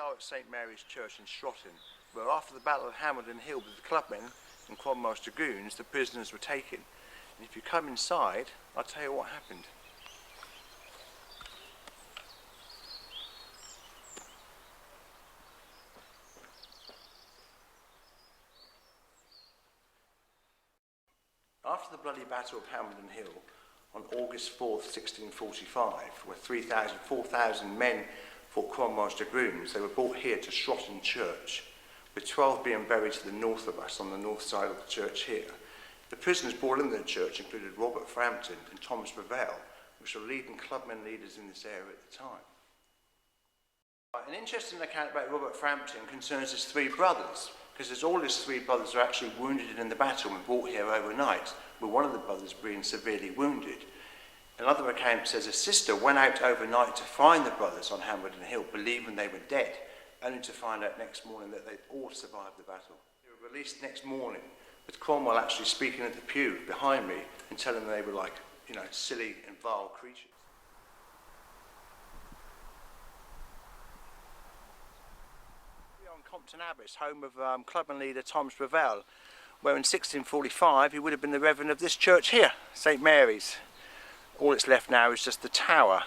are at St Mary's Church in Shroton, where after the Battle of Hambledon Hill with the Clubmen and Cromwell's dragoons, the prisoners were taken. And if you come inside, I'll tell you what happened. After the bloody Battle of Hambledon Hill, on August 4th, 1645, where 4,000 men fought Cromwell's dragoons, they were brought here to Shroton Church, with 12 being buried to the north of us, on the north side of the church here. The prisoners brought into the church included Robert Frampton and Thomas Bravell, which were leading Clubmen leaders in this area at the time. An interesting account about Robert Frampton concerns his three brothers, because all his three brothers are actually wounded in the battle and brought here overnight, with one of the brothers being severely wounded. Another account says a sister went out overnight to find the brothers on Hambledon Hill, believing they were dead, only to find out next morning that they'd all survived the battle. They were released next morning, with Cromwell actually speaking at the pew behind me and telling them they were like, silly and vile creatures. We're on Compton Abbas, home of Clubman leader Thomas Bravell, where in 1645 he would have been the Reverend of this church here, St Mary's. All that's left now is just the tower,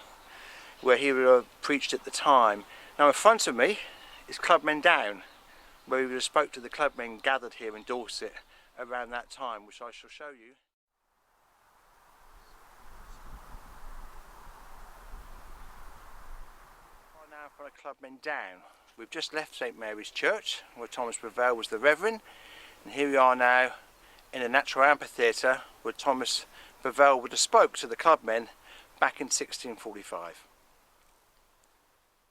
where he would have preached at the time. Now in front of me is Clubmen Down, where he would have spoke to the Clubmen gathered here in Dorset around that time, which I shall show you. Right now for Clubmen Down. We've just left St Mary's Church, where Thomas Bravell was the Reverend, and here we are now in a natural amphitheatre where Thomas Bravell would have spoke to the Clubmen back in 1645.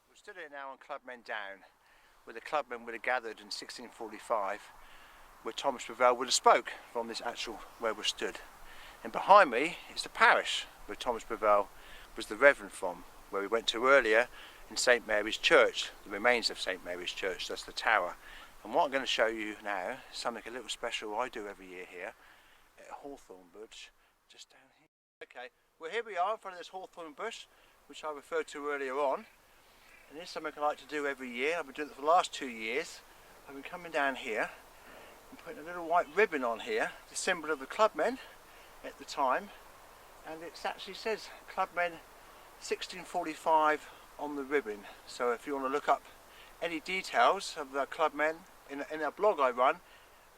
We're stood here now on Clubmen Down, where the Clubmen would have gathered in 1645, where Thomas Bravell would have spoke from this actual where we're stood. And behind me is the parish where Thomas Bravell was the Reverend from, where we went to earlier in St Mary's Church, the remains of St Mary's Church, that's the tower. And what I'm going to show you now is something a little special I do every year here at Hawthorn Bush, just down here. Okay, well here we are in front of this hawthorn bush, which I referred to earlier on. And here's something I like to do every year. I've been doing it for the last 2 years. I've been coming down here and putting a little white ribbon on here, the symbol of the Clubmen at the time. And it actually says Clubmen 1645 on the ribbon. So if you want to look up any details of the Clubmen, in a blog I run,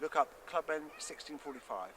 look up Clubmen 1645.